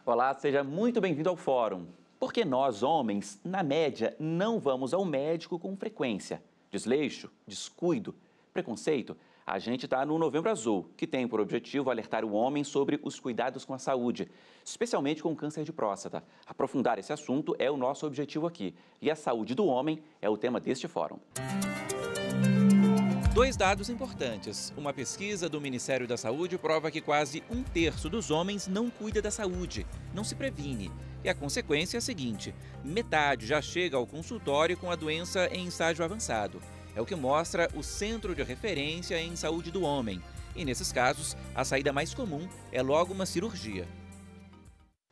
Olá, seja muito bem-vindo ao Fórum. Porque nós, homens, na média, não vamos ao médico com frequência. Desleixo, descuido, preconceito. A gente está no Novembro Azul, que tem por objetivo alertar o homem sobre os cuidados com a saúde, especialmente com o câncer de próstata. Aprofundar esse assunto é o nosso objetivo aqui. E a saúde do homem é o tema deste fórum. Dois dados importantes. Uma pesquisa do Ministério da Saúde prova que quase 1/3 dos homens não cuida da saúde, não se previne. E a consequência é a seguinte: metade já chega ao consultório com a doença em estágio avançado. É o que mostra o Centro de Referência em Saúde do Homem. E nesses casos, a saída mais comum é logo uma cirurgia.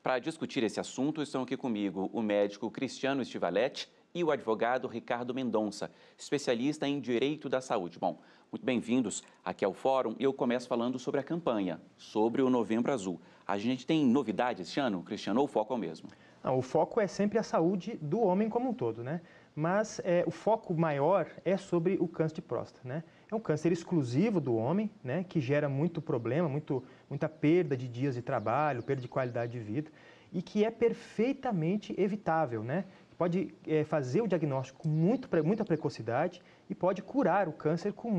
Para discutir esse assunto, estão aqui comigo o médico Cristiano Stivaletti e o advogado Ricardo Mendonça, especialista em Direito da Saúde. Bom, muito bem-vindos aqui ao Fórum. Eu começo falando sobre a campanha, sobre o Novembro Azul. A gente tem novidades este ano, Cristiano, ou o foco é o mesmo? Não, o foco é sempre a saúde do homem como um todo, né? Mas o foco maior é sobre o câncer de próstata, né? É um câncer exclusivo do homem, né? Que gera muito problema, muita perda de dias de trabalho, perda de qualidade de vida e que é perfeitamente evitável, né? Pode fazer o diagnóstico com muita precocidade e pode curar o câncer com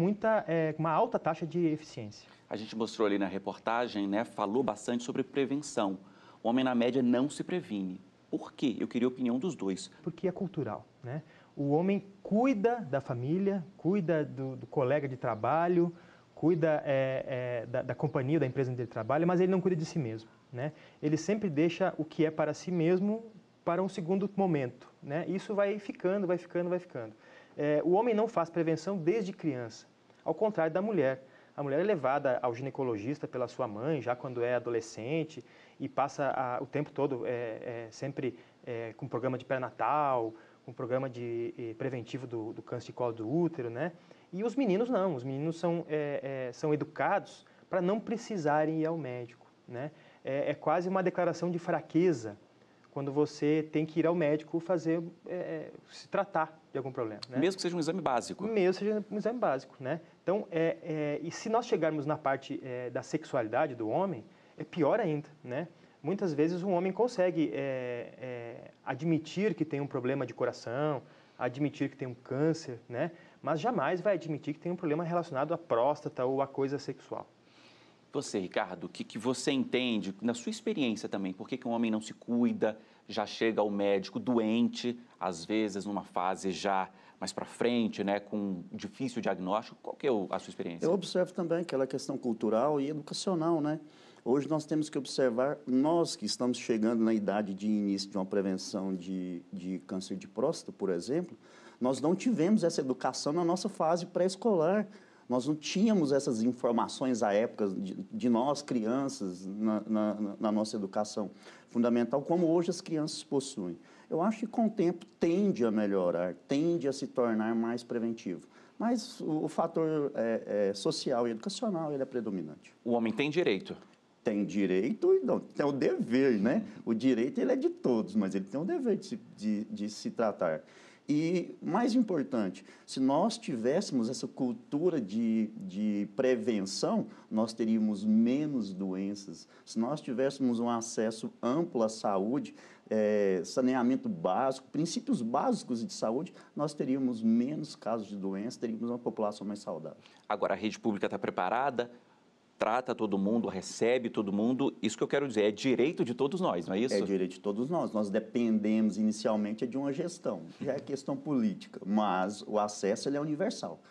uma alta taxa de eficiência. A gente mostrou ali na reportagem, né? Falou bastante sobre prevenção. O homem, na média, não se previne. Por quê? Eu queria a opinião dos dois. Porque é cultural, né? O homem cuida da família, cuida do colega de trabalho, cuida da companhia, da empresa onde ele trabalha, mas ele não cuida de si mesmo, né? Ele sempre deixa o que é para si mesmo para um segundo momento, né? Isso vai ficando. O homem não faz prevenção desde criança, ao contrário da mulher. A mulher é levada ao ginecologista pela sua mãe, já quando é adolescente, e passa o tempo todo sempre com programa de pré-natal, com programa preventivo do câncer de colo do útero, né? E os meninos não, os meninos são educados para não precisarem ir ao médico, né? É quase uma declaração de fraqueza quando você tem que ir ao médico se tratar de algum problema, né? Mesmo que seja um exame básico. Mesmo que seja um exame básico, né? Então, e se nós chegarmos na parte da sexualidade do homem, é pior ainda, né? Muitas vezes um homem consegue admitir que tem um problema de coração, admitir que tem um câncer, né? Mas jamais vai admitir que tem um problema relacionado à próstata ou à coisa sexual. Você, Ricardo, o que você entende, na sua experiência também, por que um homem não se cuida, já chega ao médico doente, às vezes numa fase já mais para frente, né, com difícil diagnóstico? Qual que é a sua experiência? Eu observo também aquela questão cultural e educacional, né? Hoje nós temos que observar, nós que estamos chegando na idade de início de uma prevenção de câncer de próstata, por exemplo, nós não tivemos essa educação na nossa fase pré-escolar. Nós não tínhamos essas informações à época de nós, crianças, na nossa educação fundamental, como hoje as crianças possuem. Eu acho que com o tempo tende a melhorar, tende a se tornar mais preventivo. Mas o fator social e educacional ele é predominante. O homem tem direito? Tem direito e não, tem o dever, né? O direito ele é de todos, mas ele tem o dever de se tratar. E, mais importante, se nós tivéssemos essa cultura de prevenção, nós teríamos menos doenças. Se nós tivéssemos um acesso amplo à saúde, saneamento básico, princípios básicos de saúde, nós teríamos menos casos de doença, teríamos uma população mais saudável. Agora, a rede pública está preparada? Trata todo mundo, recebe todo mundo, isso que eu quero dizer, é direito de todos nós, não é isso? É direito de todos nós. Nós dependemos inicialmente de uma gestão, já é questão política, mas o acesso ele é universal.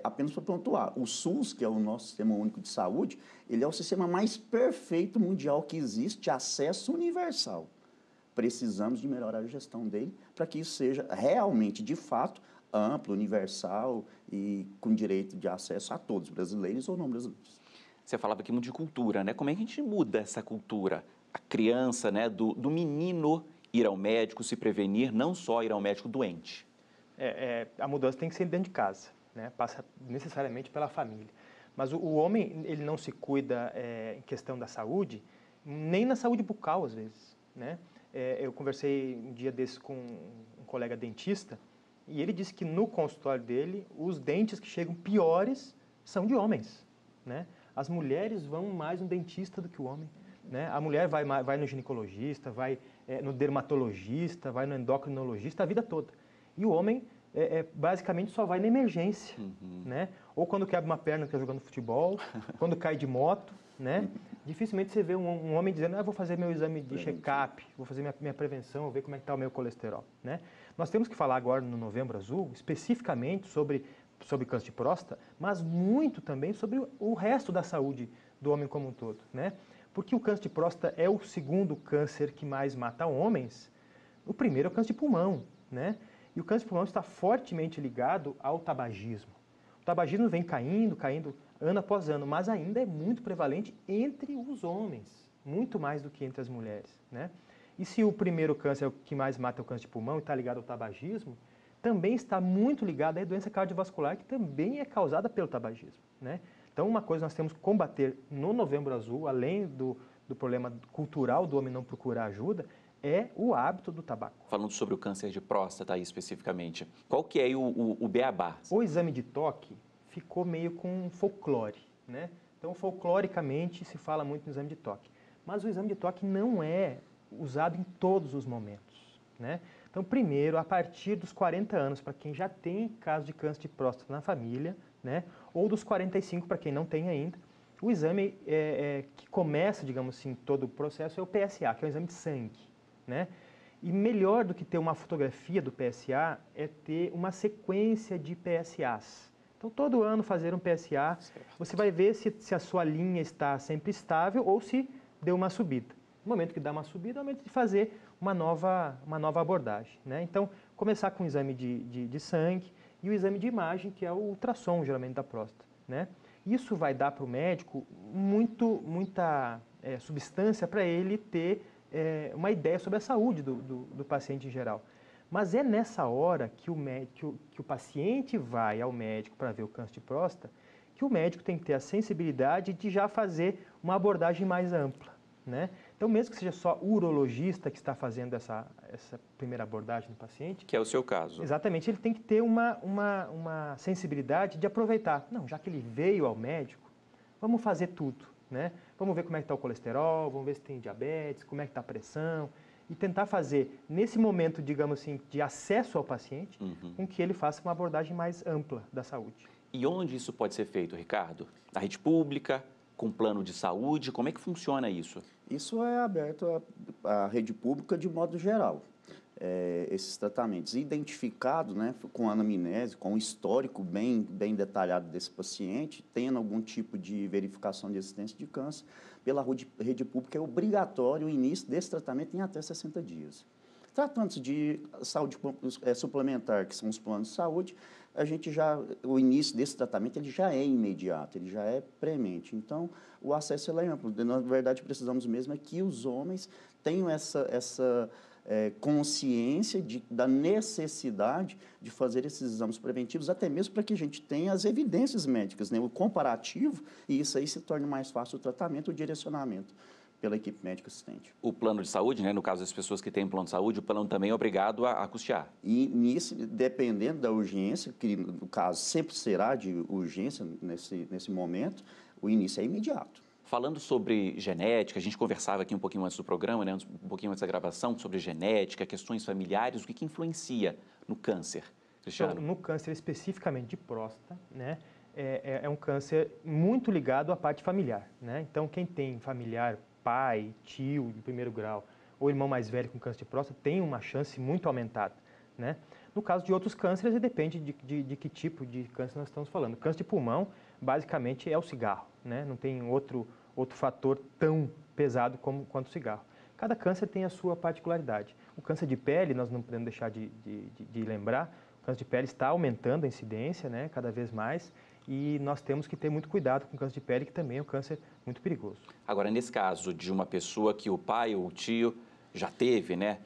Apenas para pontuar, o SUS, que é o nosso Sistema Único de Saúde, ele é o sistema mais perfeito mundial que existe de acesso universal. Precisamos de melhorar a gestão dele para que isso seja realmente, de fato, amplo, universal e com direito de acesso a todos, brasileiros ou não brasileiros. Você falava aqui muito de cultura, né? Como é que a gente muda essa cultura? A criança, né, do menino ir ao médico, se prevenir, não só ir ao médico doente. A mudança tem que ser dentro de casa, né? Passa necessariamente pela família. Mas o homem, ele não se cuida em questão da saúde, nem na saúde bucal, às vezes, né? Eu conversei um dia desses com um colega dentista e ele disse que no consultório dele, os dentes que chegam piores são de homens, né? As mulheres vão mais no dentista do que o homem. né? A mulher vai no ginecologista, vai no dermatologista, vai no endocrinologista a vida toda. E o homem basicamente só vai na emergência, né? Ou quando quebra uma perna que está jogando futebol, quando cai de moto, né? Dificilmente você vê um homem dizendo, vou fazer meu exame de check-up, vou fazer minha prevenção, vou ver como é que está o meu colesterol, né? Nós temos que falar agora no Novembro Azul, especificamente sobre câncer de próstata, mas muito também sobre o resto da saúde do homem como um todo, né? Porque o câncer de próstata é o segundo câncer que mais mata homens. O primeiro é o câncer de pulmão, né? E o câncer de pulmão está fortemente ligado ao tabagismo. O tabagismo vem caindo ano após ano, mas ainda é muito prevalente entre os homens, muito mais do que entre as mulheres, né? E se o primeiro câncer é o que mais mata, é o câncer de pulmão, e está ligado ao tabagismo, também está muito ligado à doença cardiovascular, que também é causada pelo tabagismo, né? Então, uma coisa nós temos que combater no Novembro Azul, além do problema cultural do homem não procurar ajuda, é o hábito do tabaco. Falando sobre o câncer de próstata aí especificamente, qual que é o beabá? O exame de toque ficou meio com folclore, né? Então, folcloricamente, se fala muito no exame de toque. Mas o exame de toque não é usado em todos os momentos, né? Então, primeiro, a partir dos 40 anos, para quem já tem caso de câncer de próstata na família, né? Ou dos 45, para quem não tem ainda, o exame que começa, digamos assim, todo o processo é o PSA, que é o exame de sangue, né? E melhor do que ter uma fotografia do PSA é ter uma sequência de PSAs. Então, todo ano fazer um PSA, você vai ver se a sua linha está sempre estável ou se deu uma subida. No momento que dá uma subida, é o momento de fazer uma nova abordagem, né? Então, começar com o exame de sangue e o exame de imagem, que é o ultrassom, geralmente, da próstata, né? Isso vai dar para o médico muita substância para ele ter uma ideia sobre a saúde do paciente em geral. Mas é nessa hora que o paciente vai ao médico para ver o câncer de próstata, que o médico tem que ter a sensibilidade de já fazer uma abordagem mais ampla, né? Então, mesmo que seja só o urologista que está fazendo essa primeira abordagem no paciente... Que é o seu caso. Exatamente, ele tem que ter uma sensibilidade de aproveitar. Não, já que ele veio ao médico, vamos fazer tudo, né? Vamos ver como é que está o colesterol, vamos ver se tem diabetes, como é que está a pressão, e tentar fazer, nesse momento, digamos assim, de acesso ao paciente, com que ele faça uma abordagem mais ampla da saúde. E onde isso pode ser feito, Ricardo? Na rede pública, com plano de saúde? Como é que funciona isso? Isso é aberto à rede pública de modo geral. Esses tratamentos identificados, né, com anamnese, com um histórico bem detalhado desse paciente, tendo algum tipo de verificação de existência de câncer, pela rede pública é obrigatório o início desse tratamento em até 60 dias. Tratando-se de saúde suplementar, que são os planos de saúde, o início desse tratamento ele já é imediato, ele já é premente. Então, o acesso é amplo. Na verdade, precisamos mesmo é que os homens tenham essa consciência da necessidade de fazer esses exames preventivos, até mesmo para que a gente tenha as evidências médicas, né? O comparativo, e isso aí se torne mais fácil o tratamento, o direcionamento pela equipe médica assistente. O plano de saúde, né, no caso das pessoas que têm plano de saúde, o plano também é obrigado a custear. E nisso, dependendo da urgência, que no caso sempre será de urgência nesse momento, o início é imediato. Falando sobre genética, a gente conversava aqui um pouquinho antes do programa, né, um pouquinho antes da gravação, sobre genética, questões familiares, o que influencia no câncer, Cristiano? Então, no câncer especificamente de próstata, né, é um câncer muito ligado à parte familiar, né? Então, quem tem familiar, pai, tio de primeiro grau ou irmão mais velho com câncer de próstata tem uma chance muito aumentada, né? No caso de outros cânceres, depende de que tipo de câncer nós estamos falando. O câncer de pulmão, basicamente, é o cigarro, né? Não tem outro fator tão pesado quanto o cigarro. Cada câncer tem a sua particularidade. O câncer de pele, nós não podemos deixar de lembrar, o câncer de pele está aumentando a incidência, né, cada vez mais, e nós temos que ter muito cuidado com o câncer de pele, que também é um câncer muito perigoso. Agora, nesse caso de uma pessoa que o pai ou o tio já teve, né?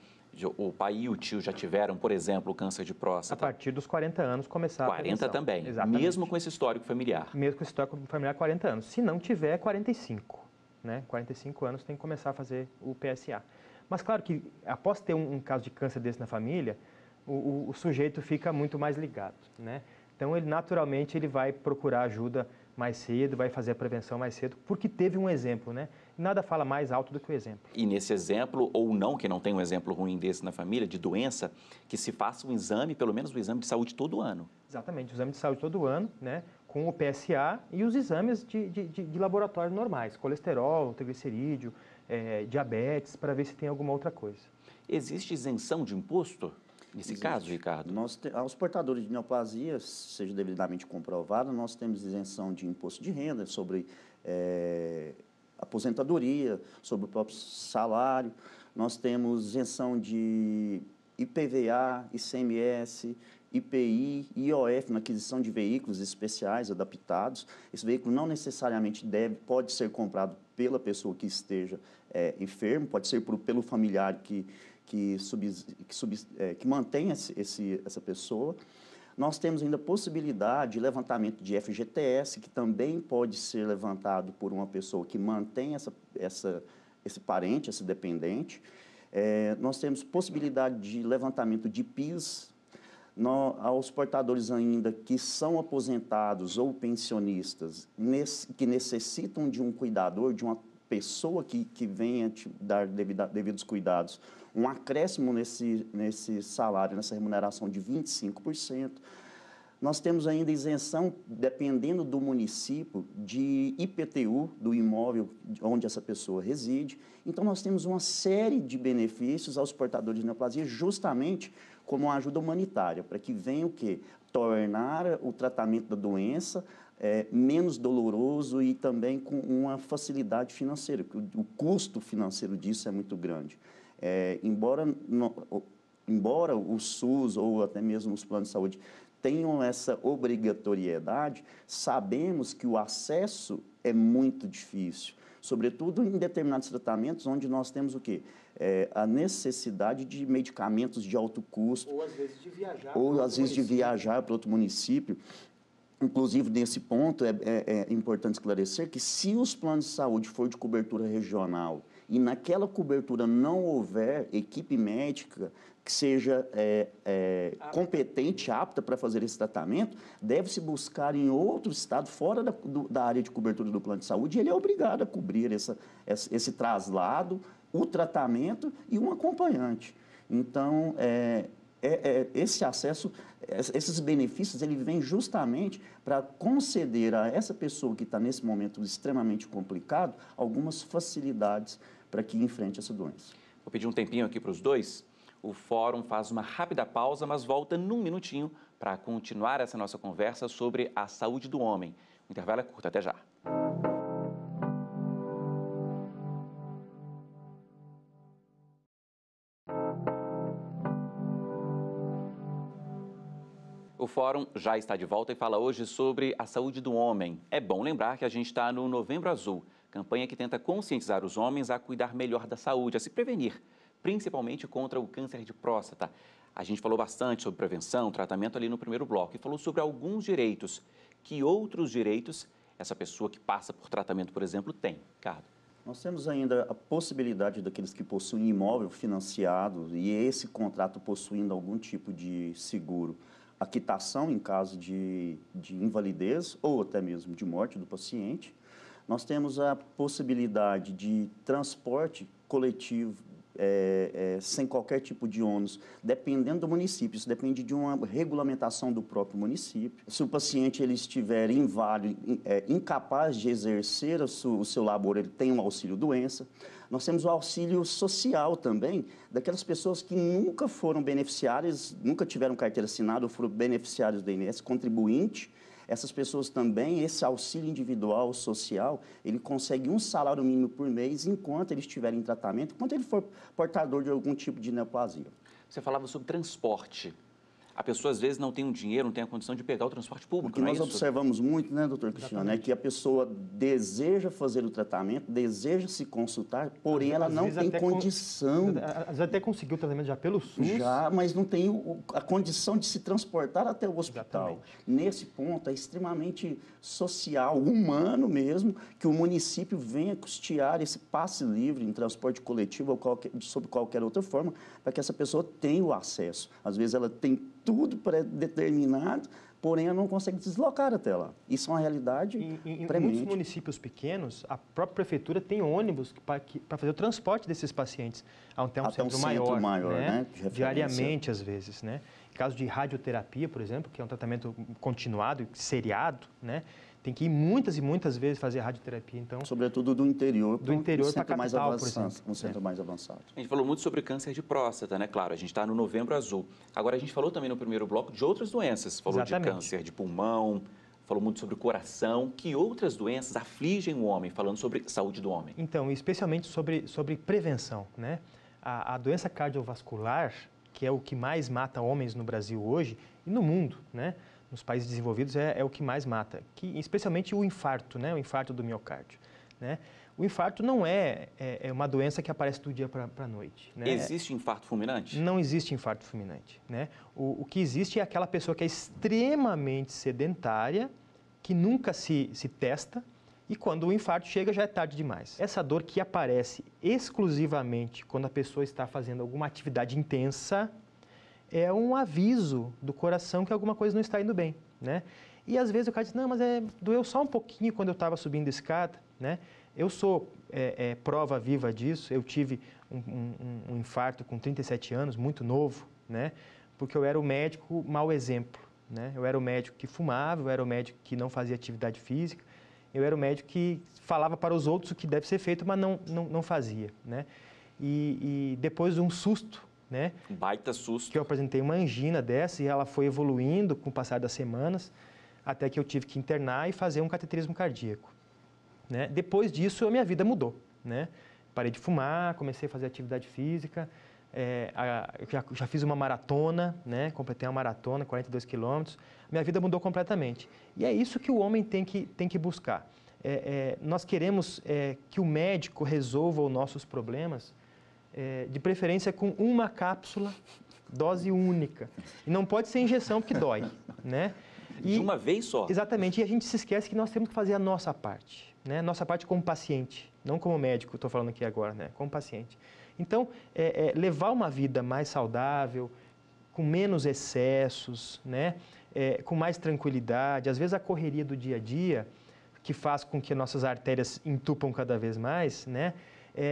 O pai e o tio já tiveram, por exemplo, o câncer de próstata. A partir dos 40 anos começar a prevenção. 40 também, exatamente. Mesmo com esse histórico familiar. Mesmo com esse histórico familiar, 40 anos. Se não tiver, 45. Né? 45 anos tem que começar a fazer o PSA. Mas claro que após ter um caso de câncer desse na família, o sujeito fica muito mais ligado, né? Então, ele naturalmente vai procurar ajuda mais cedo, vai fazer a prevenção mais cedo, porque teve um exemplo, né? Nada fala mais alto do que o exemplo. E nesse exemplo, ou não, que não tem um exemplo ruim desse na família, de doença, que se faça um exame, pelo menos um exame de saúde todo ano. Exatamente, o exame de saúde todo ano, né? Com o PSA e os exames de laboratório normais, colesterol, triglicerídeo, diabetes, para ver se tem alguma outra coisa. Existe isenção de imposto nesse caso, Ricardo? Aos portadores de neoplasia, seja devidamente comprovado, nós temos isenção de imposto de renda sobre aposentadoria, sobre o próprio salário. Nós temos isenção de IPVA, ICMS, IPI, IOF na aquisição de veículos especiais adaptados. Esse veículo não necessariamente pode ser comprado pela pessoa que esteja enfermo, pode ser pelo familiar que mantém essa pessoa. Nós temos ainda a possibilidade de levantamento de FGTS, que também pode ser levantado por uma pessoa que mantém esse parente, esse dependente. Nós temos possibilidade de levantamento de PIS, aos portadores ainda que são aposentados ou pensionistas, que necessitam de um cuidador, de uma pessoa que venha te dar devidos cuidados, um acréscimo nesse salário, nessa remuneração de 25%. Nós temos ainda isenção, dependendo do município, de IPTU, do imóvel onde essa pessoa reside. Então, nós temos uma série de benefícios aos portadores de neoplasia, justamente como uma ajuda humanitária, para que venha o quê? Tornar o tratamento da doença menos doloroso e também com uma facilidade financeira, porque o custo financeiro disso é muito grande. Embora o SUS ou até mesmo os planos de saúde tenham essa obrigatoriedade, sabemos que o acesso é muito difícil, sobretudo em determinados tratamentos onde nós temos o quê? A necessidade de medicamentos de alto custo. Ou às vezes de viajar. Ou às vezes de viajar para outro município. Inclusive, nesse ponto, é importante esclarecer que se os planos de saúde for de cobertura regional e naquela cobertura não houver equipe médica que seja competente, apta para fazer esse tratamento, deve-se buscar em outro estado, fora da área de cobertura do plano de saúde, e ele é obrigado a cobrir esse traslado, o tratamento e um acompanhante. Então, esse acesso, esses benefícios, ele vem justamente para conceder a essa pessoa que está nesse momento extremamente complicado algumas facilidades para que enfrente essa doença. Vou pedir um tempinho aqui para os dois. O Fórum faz uma rápida pausa, mas volta num minutinho para continuar essa nossa conversa sobre a saúde do homem. O intervalo é curto, até já. O Fórum já está de volta e fala hoje sobre a saúde do homem. É bom lembrar que a gente está no Novembro Azul, campanha que tenta conscientizar os homens a cuidar melhor da saúde, a se prevenir, principalmente contra o câncer de próstata. A gente falou bastante sobre prevenção, tratamento ali no primeiro bloco e falou sobre alguns direitos. Que outros direitos essa pessoa que passa por tratamento, por exemplo, tem? Ricardo. Nós temos ainda a possibilidade daqueles que possuem imóvel financiado e esse contrato possuindo algum tipo de seguro, a quitação em caso de invalidez ou até mesmo de morte do paciente. Nós temos a possibilidade de transporte coletivo sem qualquer tipo de ônus, dependendo do município. Isso depende de uma regulamentação do próprio município. Se o paciente ele estiver inválido, incapaz de exercer o seu labor, ele tem um auxílio-doença. Nós temos o auxílio social também, daquelas pessoas que nunca foram beneficiárias, nunca tiveram carteira assinada ou foram beneficiários do INSS, contribuinte. Essas pessoas também, esse auxílio individual, social, ele consegue um salário mínimo por mês enquanto ele estiver em tratamento, enquanto ele for portador de algum tipo de neoplasia. Você falava sobre transporte. A pessoa, às vezes, não tem o dinheiro, não tem a condição de pegar o transporte público, O que nós observamos muito, né, doutor Cristiano, é que a pessoa deseja fazer o tratamento, deseja se consultar, porém ela não tem condição. Às vezes até conseguiu o tratamento já pelo SUS. Já, mas não tem a condição de se transportar até o hospital. Exatamente. Nesse ponto, é extremamente social, humano mesmo, que o município venha custear esse passe livre em transporte coletivo ou sob qualquer outra forma, para que essa pessoa tenha o acesso. Às vezes ela tem tudo pré-determinado, porém ela não consegue deslocar até lá. Isso é uma realidade Em premente. muitos municípios pequenos, a própria prefeitura tem ônibus para fazer o transporte desses pacientes até um centro maior, né? De referência. Diariamente, às vezes, né? Em caso de radioterapia, por exemplo, que é um tratamento continuado, seriado, né? Tem que ir muitas e muitas vezes fazer radioterapia, então... Sobretudo do interior para a capital, mais por exemplo. Um centro mais avançado. A gente falou muito sobre câncer de próstata, né? Claro, a gente está no Novembro Azul. Agora, a gente falou também no primeiro bloco de outras doenças. Falou Exatamente. de câncer de pulmão, falou muito sobre o coração. Que outras doenças afligem o homem, falando sobre saúde do homem? Então, especialmente sobre prevenção, né? A doença cardiovascular, que é o que mais mata homens no Brasil hoje e no mundo, né? Nos países desenvolvidos é o que mais mata, especialmente o infarto, né? O infarto do miocárdio, né? O infarto não é uma doença que aparece do dia para a noite, né? Existe infarto fulminante? Não existe infarto fulminante, né? O que existe é aquela pessoa que é extremamente sedentária, que nunca se testa, e quando o infarto chega já é tarde demais. Essa dor que aparece exclusivamente quando a pessoa está fazendo alguma atividade intensa é um aviso do coração que alguma coisa não está indo bem, né? E às vezes o cara diz, não, mas doeu só um pouquinho quando eu estava subindo a escada, né? Eu sou prova viva disso, eu tive um infarto com 37 anos, muito novo, né? Porque eu era o médico mau exemplo, né? Eu era o médico que fumava, eu era o médico que não fazia atividade física, eu era o médico que falava para os outros o que deve ser feito, mas não fazia, né? E depois de um susto, né? Um baita susto. Que eu apresentei uma angina dessa e ela foi evoluindo com o passar das semanas, até que eu tive que internar e fazer um cateterismo cardíaco, né? Depois disso, a minha vida mudou, né? Parei de fumar, comecei a fazer atividade física, já fiz uma maratona, né? Completei uma maratona, 42 quilômetros. Minha vida mudou completamente. E é isso que o homem tem que buscar. Nós queremos que o médico resolva os nossos problemas, de preferência com uma cápsula, dose única. E não pode ser injeção, porque dói, né? De uma vez só? Exatamente. E a gente se esquece que nós temos que fazer a nossa parte, né? Nossa parte como paciente, não como médico, estou falando aqui agora, né? Como paciente. Então, levar uma vida mais saudável, com menos excessos, né? Com mais tranquilidade. Às vezes a correria do dia a dia, que faz com que nossas artérias entupam cada vez mais, né?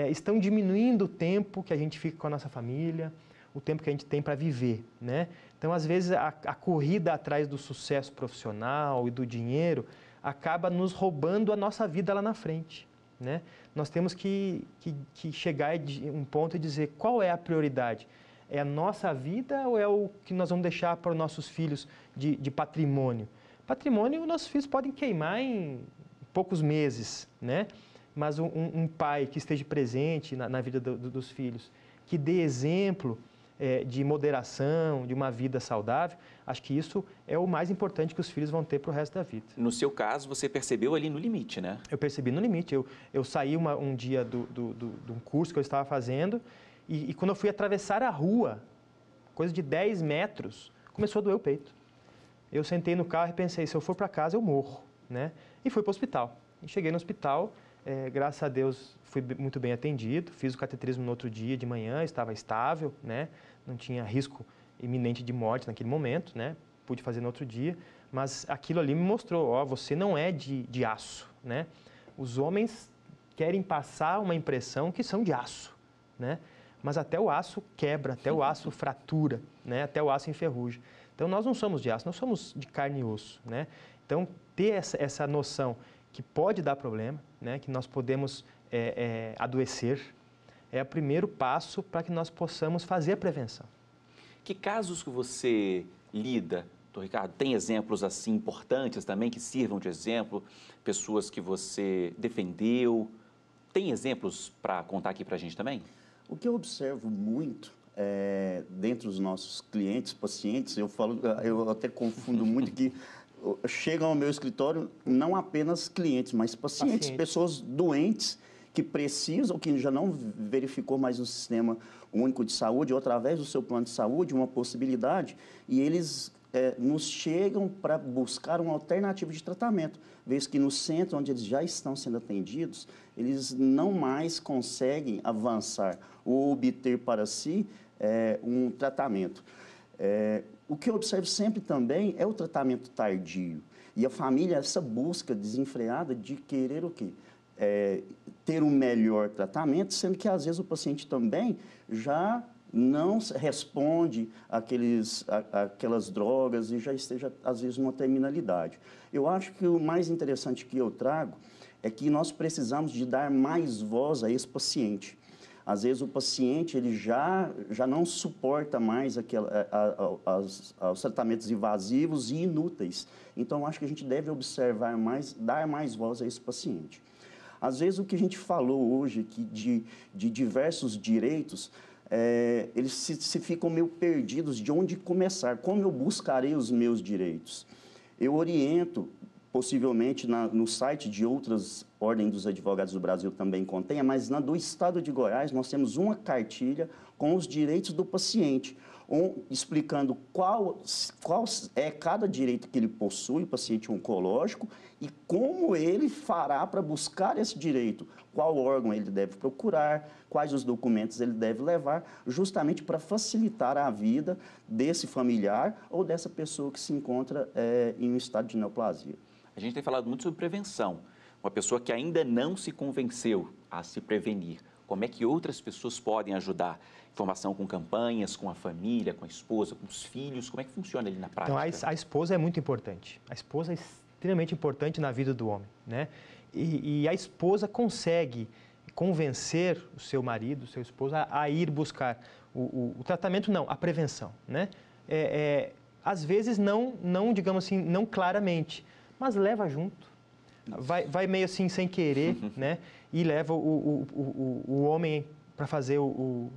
Estão diminuindo o tempo que a gente fica com a nossa família, o tempo que a gente tem para viver, né? Então, às vezes, a corrida atrás do sucesso profissional e do dinheiro acaba nos roubando a nossa vida lá na frente, né? Nós temos que chegar a um ponto e dizer qual é a prioridade. É a nossa vida ou é o que nós vamos deixar para os nossos filhos de patrimônio? Patrimônio, nossos filhos podem queimar em poucos meses, né? Mas um pai que esteja presente na vida dos filhos, que dê exemplo de moderação, de uma vida saudável, acho que isso é o mais importante que os filhos vão ter para o resto da vida. No seu caso, você percebeu ali no limite, né? Eu percebi no limite. Eu saí um dia de um curso que eu estava fazendo e quando eu fui atravessar a rua, coisa de 10 metros, começou a doer o peito. Eu sentei no carro e pensei, se eu for para casa, eu morro, né? E fui para o hospital. E cheguei no hospital, graças a Deus fui muito bem atendido, fiz o cateterismo no outro dia de manhã, estava estável, né? Não tinha risco iminente de morte naquele momento, né? Pude fazer no outro dia, mas aquilo ali me mostrou, ó, você não é de aço, né? Os homens querem passar uma impressão que são de aço, né? Mas até o aço quebra, até o aço fratura, né? Até o aço enferruja. Então, nós não somos de aço, nós somos de carne e osso, né? Então, ter essa noção que pode dar problema, né? Que nós podemos adoecer, é o primeiro passo para que nós possamos fazer a prevenção. Que casos que você lida, doutor Ricardo? Tem exemplos assim importantes também que sirvam de exemplo? Pessoas que você defendeu? Tem exemplos para contar aqui para a gente também? O que eu observo muito dentro dos nossos clientes, pacientes, eu até confundo muito que chegam ao meu escritório não apenas clientes, mas pacientes, pessoas doentes que precisam, que já não verificou mais o Sistema Único de Saúde, ou através do seu plano de saúde, uma possibilidade, e eles nos chegam para buscar uma alternativa de tratamento, vez que no centro onde eles já estão sendo atendidos, eles não mais conseguem avançar ou obter para si um tratamento. O que eu observo sempre também é o tratamento tardio. E a família, essa busca desenfreada de querer o quê? Ter um melhor tratamento, sendo que às vezes o paciente também já não responde aquelas drogas e já esteja, às vezes, numa terminalidade. Eu acho que o mais interessante que eu trago é que nós precisamos de dar mais voz a esse paciente. Às vezes o paciente ele já não suporta mais os tratamentos invasivos e inúteis. Então, eu acho que a gente deve observar mais, dar mais voz a esse paciente. Às vezes, o que a gente falou hoje aqui de diversos direitos, eles se ficam meio perdidos de onde começar, como eu buscarei os meus direitos. Eu oriento, possivelmente no site de outras ordens dos advogados do Brasil também contenha, mas na do Estado de Goiás nós temos uma cartilha com os direitos do paciente, explicando qual é cada direito que ele possui, o paciente oncológico, e como ele fará para buscar esse direito, qual órgão ele deve procurar, quais os documentos ele deve levar, justamente para facilitar a vida desse familiar ou dessa pessoa que se encontra em um estado de neoplasia. A gente tem falado muito sobre prevenção. Uma pessoa que ainda não se convenceu a se prevenir, como é que outras pessoas podem ajudar? Informação com campanhas, com a família, com a esposa, com os filhos, como é que funciona ali na prática? Então, a esposa é muito importante. A esposa é extremamente importante na vida do homem, né? E a esposa consegue convencer o seu marido, o seu esposo, a ir buscar o tratamento, não, a prevenção, né? Às vezes não, digamos assim, não claramente, mas leva junto. Vai meio assim sem querer, né? E leva o homem para fazer o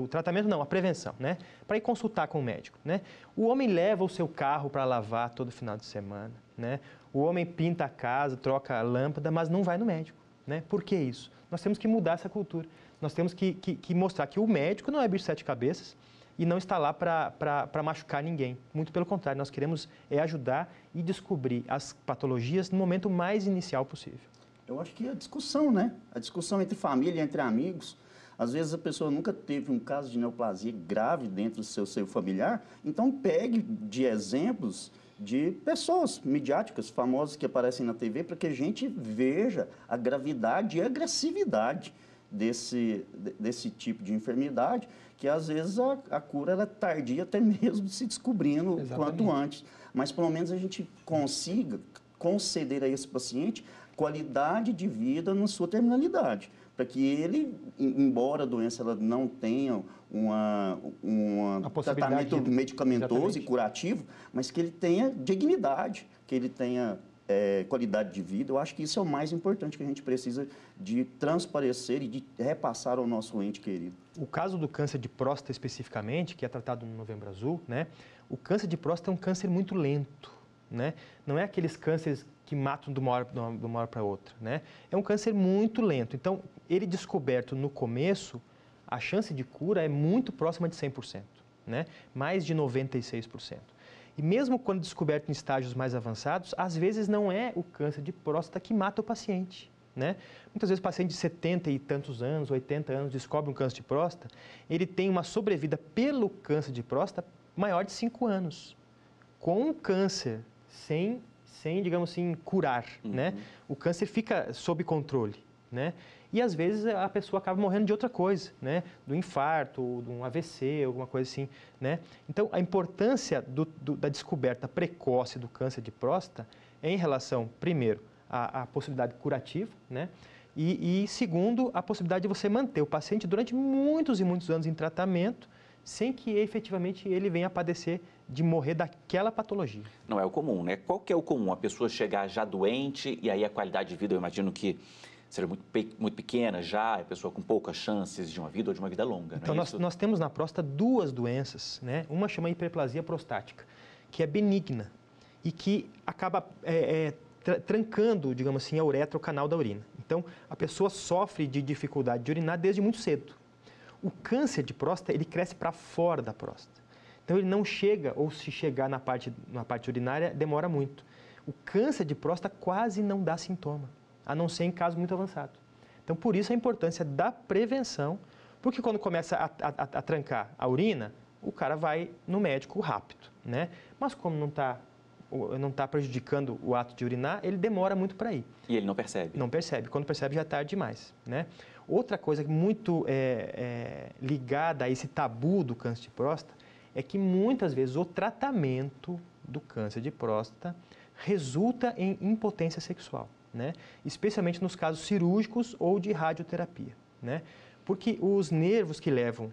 tratamento, não, a prevenção, né? Para ir consultar com o médico, né? O homem leva o seu carro para lavar todo final de semana, né? O homem pinta a casa, troca a lâmpada, mas não vai no médico, né? Por que isso? Nós temos que mudar essa cultura. Nós temos que mostrar que o médico não é bicho de sete cabeças e não está lá para machucar ninguém. Muito pelo contrário, nós queremos ajudar e descobrir as patologias no momento mais inicial possível. Eu acho que a discussão, né? A discussão entre família, entre amigos. Às vezes a pessoa nunca teve um caso de neoplasia grave dentro do seu seio familiar, então pegue de exemplos de pessoas midiáticas, famosas que aparecem na TV, para que a gente veja a gravidade e a agressividade desse tipo de enfermidade, que às vezes a cura ela é tardia até mesmo se descobrindo quanto antes. Mas pelo menos a gente consiga conceder a esse paciente qualidade de vida na sua terminalidade, para que ele, embora a doença ela não tenha um tratamento medicamentoso e curativo, mas que ele tenha dignidade, que ele tenha qualidade de vida. Eu acho que isso é o mais importante que a gente precisa de transparecer e de repassar ao nosso ente querido. O caso do câncer de próstata especificamente, que é tratado no Novembro Azul, né? O câncer de próstata é um câncer muito lento, né? Não é aqueles cânceres que matam de uma hora para outra, né? É um câncer muito lento. Então, ele descoberto no começo, a chance de cura é muito próxima de 100%, né? Mais de 96%. E mesmo quando descoberto em estágios mais avançados, às vezes não é o câncer de próstata que mata o paciente, né? Muitas vezes o paciente de 70 e tantos anos, 80 anos, descobre um câncer de próstata, ele tem uma sobrevida pelo câncer de próstata maior de 5 anos. Com o câncer, sem digamos assim, curar, né? O câncer fica sob controle, né? E às vezes a pessoa acaba morrendo de outra coisa, né? Do infarto, de um AVC, alguma coisa assim, né? Então, a importância da descoberta precoce do câncer de próstata é em relação, primeiro, à possibilidade curativa, né? E segundo, a possibilidade de você manter o paciente durante muitos e muitos anos em tratamento, sem que efetivamente ele venha a padecer de morrer daquela patologia. Não é o comum, né? Qual que é o comum? A pessoa chegar já doente e aí a qualidade de vida, eu imagino que seja muito pequena já, a pessoa com poucas chances de uma vida ou de uma vida longa. Então, não é nós temos na próstata duas doenças, né? Uma chama hiperplasia prostática, que é benigna e que acaba trancando, digamos assim, a uretra, o canal da urina. Então, a pessoa sofre de dificuldade de urinar desde muito cedo. O câncer de próstata, ele cresce para fora da próstata. Então, ele não chega, ou se chegar na parte urinária, demora muito. O câncer de próstata quase não dá sintoma, a não ser em caso muito avançado. Então, por isso a importância da prevenção, porque quando começa a trancar a urina, o cara vai no médico rápido, né? Mas como não está prejudicando o ato de urinar, ele demora muito para ir. E ele não percebe? Não percebe. Quando percebe, já é tarde demais, né? Outra coisa muito ligada a esse tabu do câncer de próstata é que muitas vezes o tratamento do câncer de próstata resulta em impotência sexual, né? Especialmente nos casos cirúrgicos ou de radioterapia, né? Porque os nervos que levam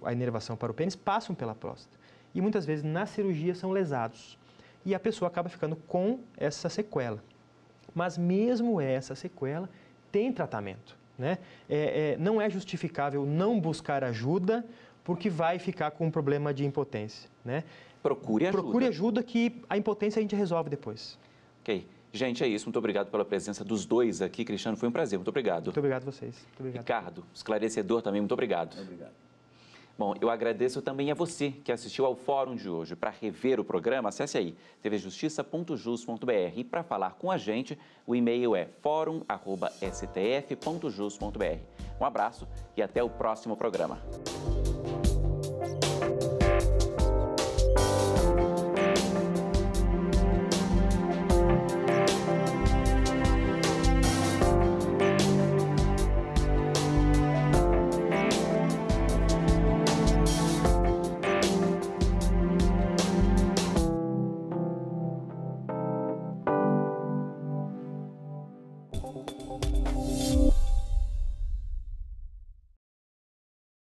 a inervação para o pênis passam pela próstata e muitas vezes na cirurgia são lesados e a pessoa acaba ficando com essa sequela. Mas mesmo essa sequela tem tratamento, né? Não é justificável não buscar ajuda porque vai ficar com um problema de impotência, né? Procure ajuda. Procure ajuda que a impotência a gente resolve depois. Ok. Gente, é isso. Muito obrigado pela presença dos dois aqui. Cristiano, foi um prazer. Muito obrigado. Muito obrigado a vocês. Muito obrigado. Ricardo, esclarecedor também. Muito obrigado. Obrigado. Bom, eu agradeço também a você que assistiu ao Fórum de hoje. Para rever o programa, acesse aí tvjustiça.jus.br e para falar com a gente, o e-mail é forum@stf.jus.br. Um abraço e até o próximo programa.